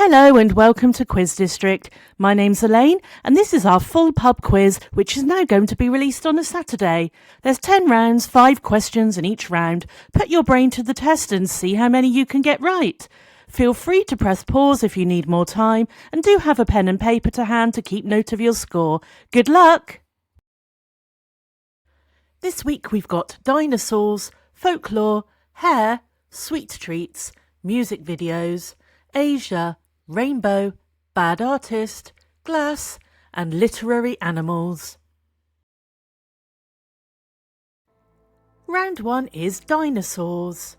Hello and welcome to Quiz District. My name's Elaine and this is our full pub quiz, which is now going to be released on a Saturday. There's 10 rounds, 5 questions in each round. Put your brain to the test and see how many you can get right. Feel free to press pause if you need more time, and do have a pen and paper to hand to keep note of your score. Good luck! This week we've got Dinosaurs, Folklore, Hair, Sweet Treats, Music Videos, Asia, Rainbow, Bad Artist, Glass, and Literary Animals. Round 1 is Dinosaurs.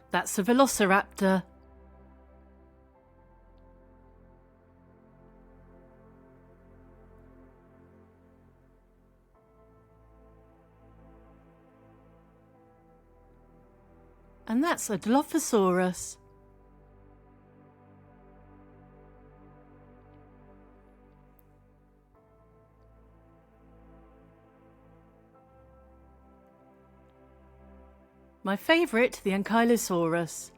That's a velociraptor. And that's a Dilophosaurus. My favourite, the Ankylosaurus.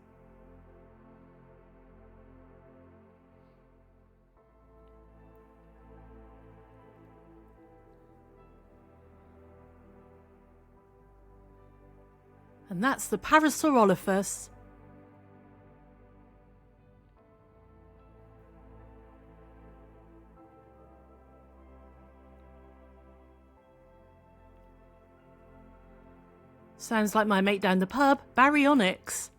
And that's the Parasaurolophus. Sounds like my mate down the pub, Baryonyx.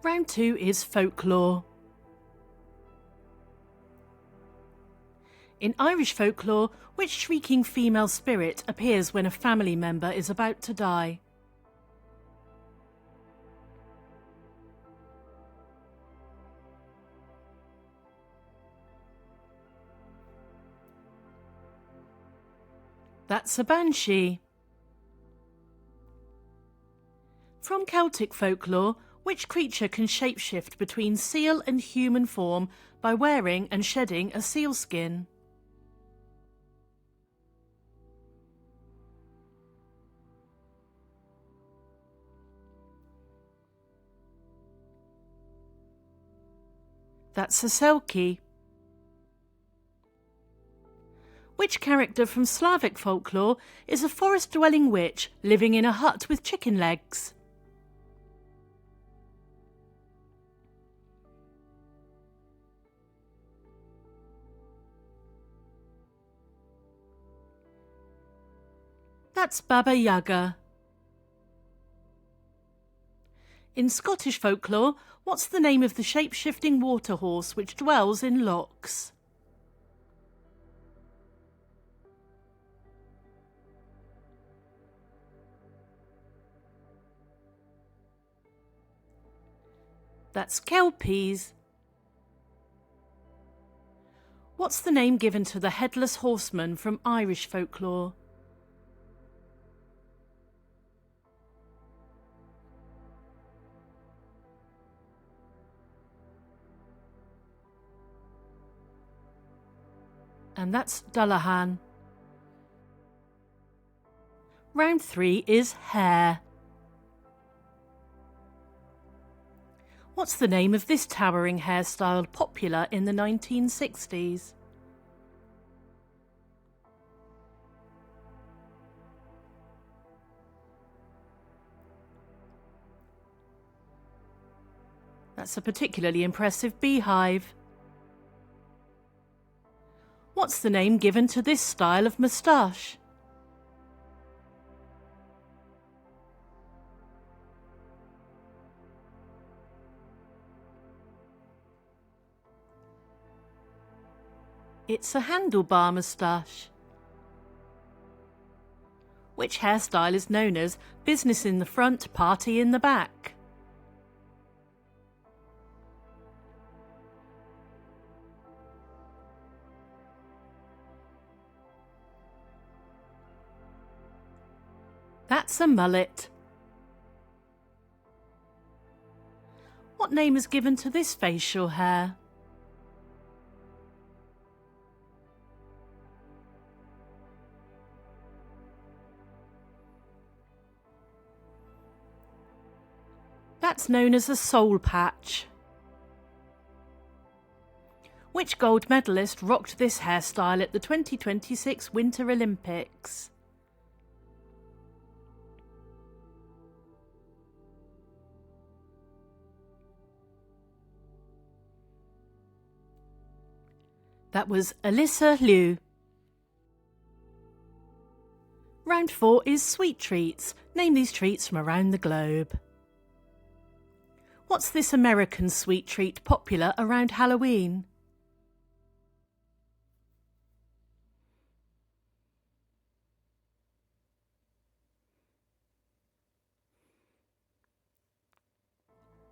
Round 2 is Folklore. In Irish folklore, which shrieking female spirit appears when a family member is about to die? That's a banshee. From Celtic folklore, which creature can shapeshift between seal and human form by wearing and shedding a seal skin? That's a selkie. Which character from Slavic folklore is a forest-dwelling witch living in a hut with chicken legs? That's Baba Yaga. In Scottish folklore, what's the name of the shape-shifting water horse which dwells in lochs? That's kelpies. What's the name given to the headless horseman from Irish folklore? And that's Dullahan. Round 3 is Hair. What's the name of this towering hairstyle popular in the 1960s? That's a particularly impressive beehive. What's the name given to this style of moustache? It's a handlebar moustache. Which hairstyle is known as business in the front, party in the back? That's a mullet. What name is given to this facial hair? That's known as a soul patch. Which gold medalist rocked this hairstyle at the 2026 Winter Olympics? That was Alyssa Liu. Round 4 is sweet treats. Name these treats from around the globe. What's this American sweet treat popular around Halloween?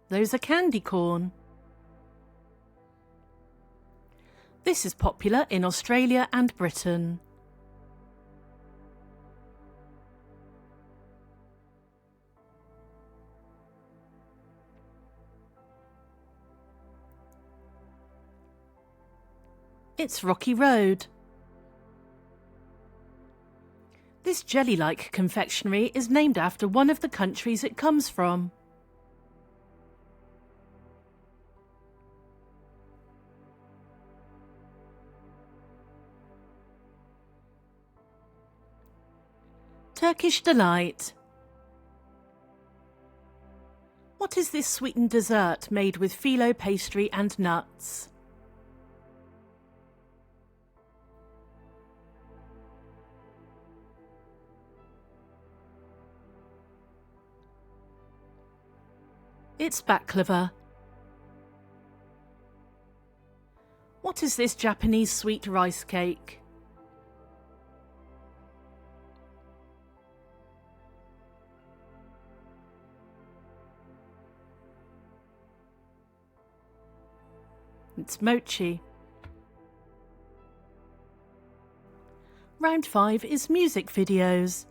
Those are candy corn. This is popular in Australia and Britain. It's Rocky Road. This jelly-like confectionery is named after one of the countries it comes from. Turkish Delight. What is this sweetened dessert made with phyllo pastry and nuts? It's baklava. What is this Japanese sweet rice cake? It's mochi. Round 5 is music videos.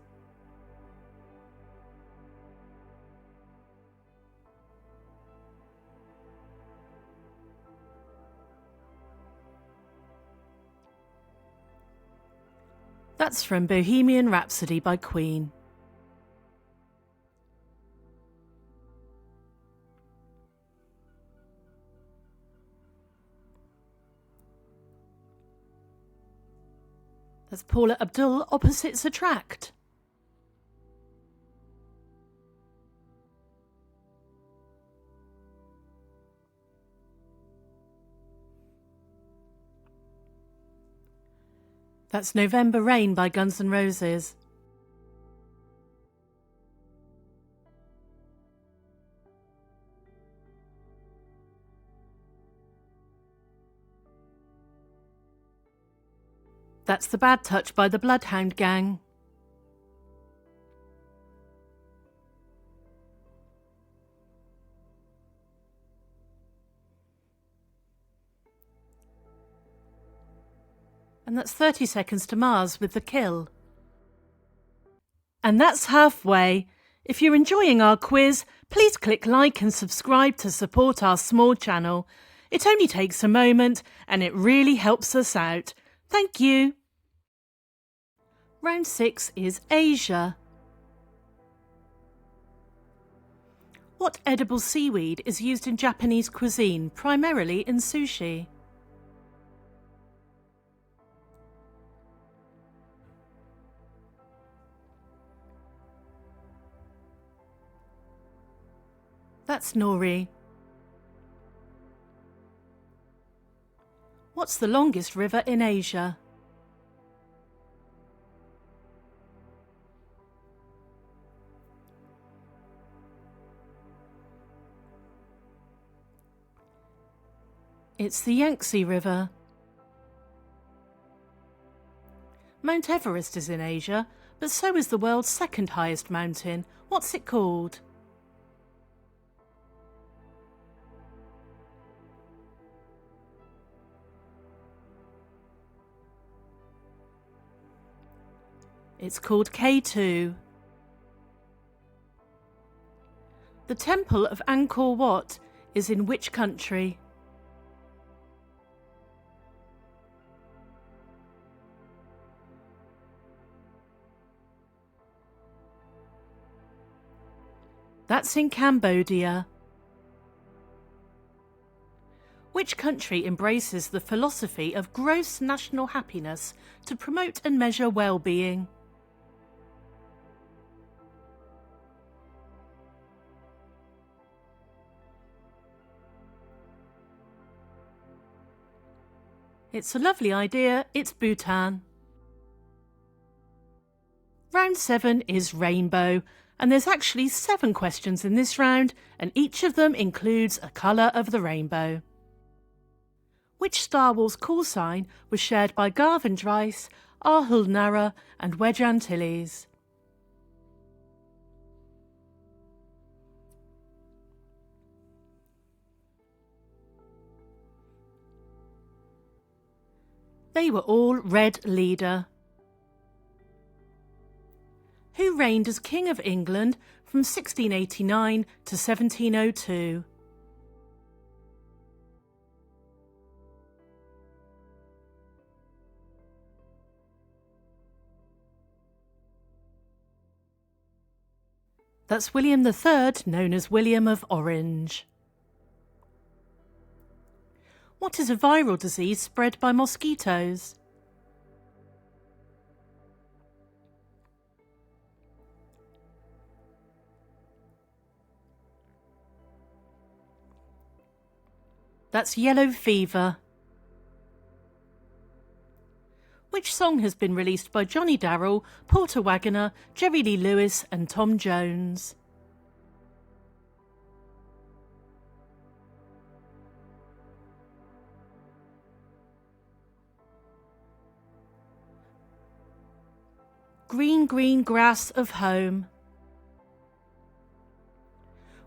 That's from Bohemian Rhapsody by Queen. That's Paula Abdul, Opposites Attract. That's November Rain by Guns N' Roses. That's The Bad Touch by the Bloodhound Gang. And that's 30 Seconds to Mars with The Kill. And that's halfway. If you're enjoying our quiz, please click like and subscribe to support our small channel. It only takes a moment and it really helps us out. Thank you. Round 6 is Asia. What edible seaweed is used in Japanese cuisine, primarily in sushi? That's nori. What's the longest river in Asia? It's the Yangtze River. Mount Everest is in Asia, but so is the world's second highest mountain. What's it called? It's called K2. The Temple of Angkor Wat is in which country? That's in Cambodia. Which country embraces the philosophy of gross national happiness to promote and measure well-being? It's a lovely idea, it's Bhutan. Round 7 is rainbow, and there's actually 7 questions in this round, and each of them includes a colour of the rainbow. Which Star Wars call sign was shared by Garvin Dryce, Arhul Nara and Wedge Antilles? They were all Red Leader. Who reigned as King of England from 1689 to 1702? That's William III, known as William of Orange. What is a viral disease spread by mosquitoes? That's yellow fever. Which song has been released by Johnny Darrell, Porter Wagoner, Jerry Lee Lewis and Tom Jones? Green, green grass of home.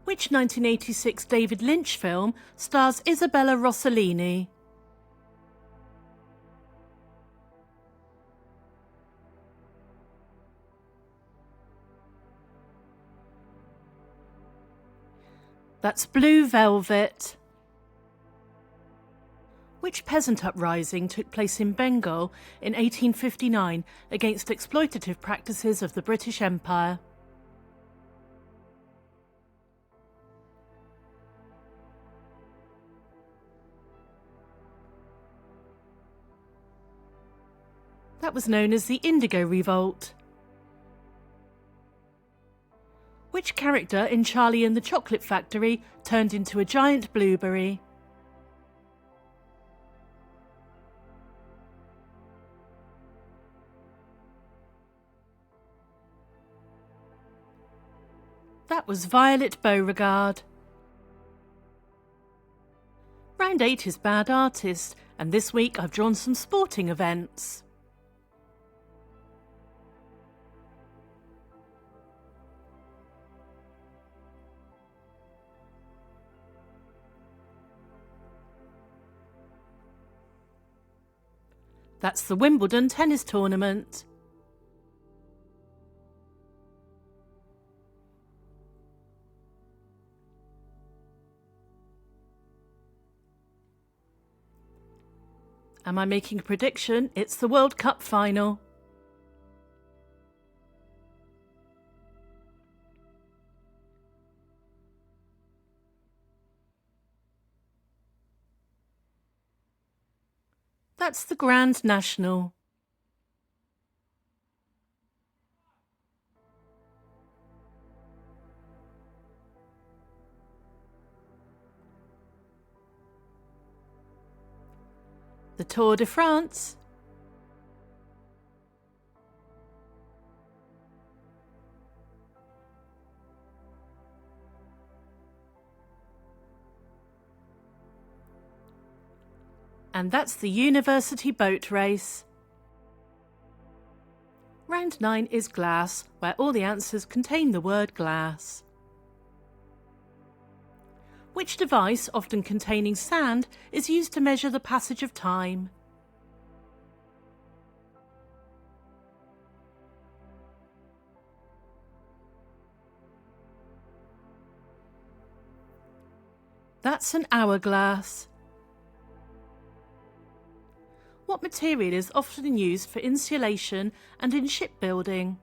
Which 1986 David Lynch film stars Isabella Rossellini? That's Blue Velvet. Which peasant uprising took place in Bengal in 1859 against exploitative practices of the British Empire? That was known as the Indigo Revolt. Which character in Charlie and the Chocolate Factory turned into a giant blueberry? That was Violet Beauregard. Round 8 is Bad Artist, and this week I've drawn some sporting events. That's the Wimbledon tennis tournament. Am I making a prediction? It's the World Cup final. That's the Grand National. The Tour de France. And that's the University Boat Race. Round 9 is glass, where all the answers contain the word glass. Which device, often containing sand, is used to measure the passage of time? That's an hourglass. What material is often used for insulation and in shipbuilding?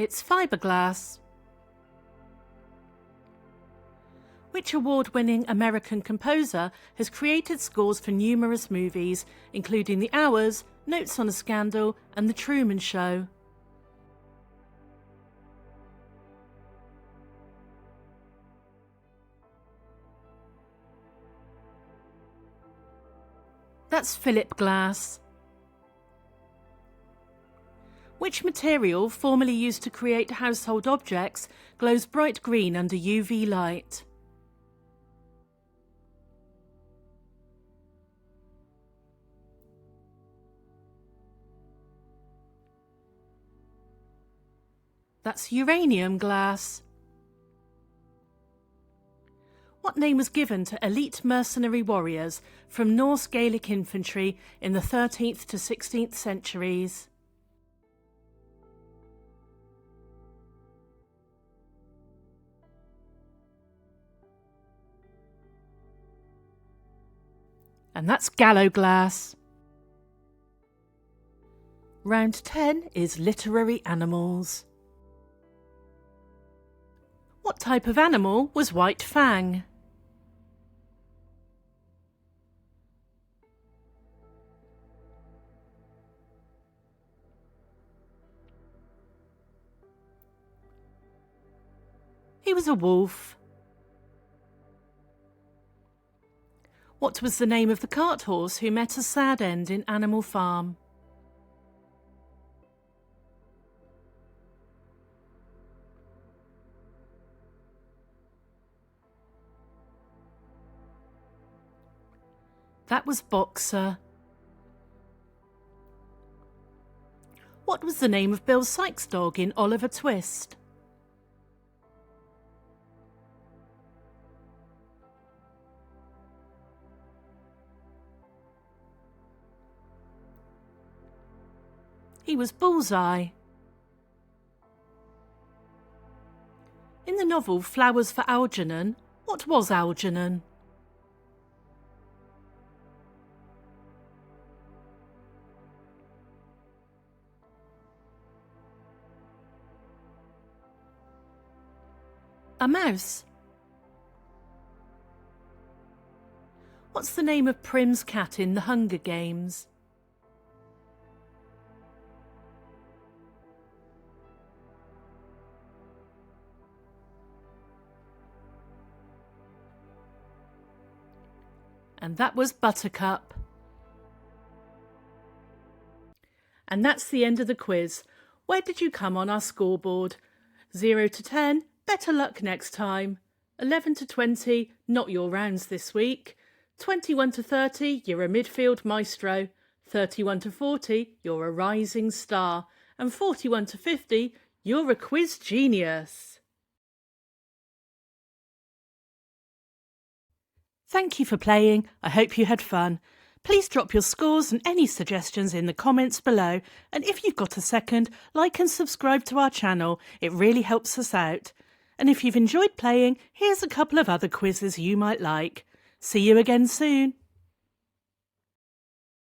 It's fiberglass. Which award-winning American composer has created scores for numerous movies, including The Hours, Notes on a Scandal, and The Truman Show? That's Philip Glass. Which material, formerly used to create household objects, glows bright green under UV light? That's uranium glass. What name was given to elite mercenary warriors from Norse Gaelic infantry in the 13th to 16th centuries? And that's gallowglass. Round 10 is literary animals. What type of animal was White Fang? He was a wolf. What was the name of the cart horse who met a sad end in Animal Farm? That was Boxer. What was the name of Bill Sikes' dog in Oliver Twist? He was Bullseye. In the novel Flowers for Algernon, what was Algernon? A mouse. What's the name of Prim's cat in The Hunger Games? And that was Buttercup. And that's the end of the quiz. Where did you come on our scoreboard? 0 to 10, better luck next time. 11 to 20, not your rounds this week. 21 to 30, you're a midfield maestro. 31 to 40, you're a rising star. And 41 to 50, you're a quiz genius. Thank you for playing. I hope you had fun. Please drop your scores and any suggestions in the comments below. And if you've got a second, like and subscribe to our channel. It really helps us out. And if you've enjoyed playing, here's a couple of other quizzes you might like. See you again soon.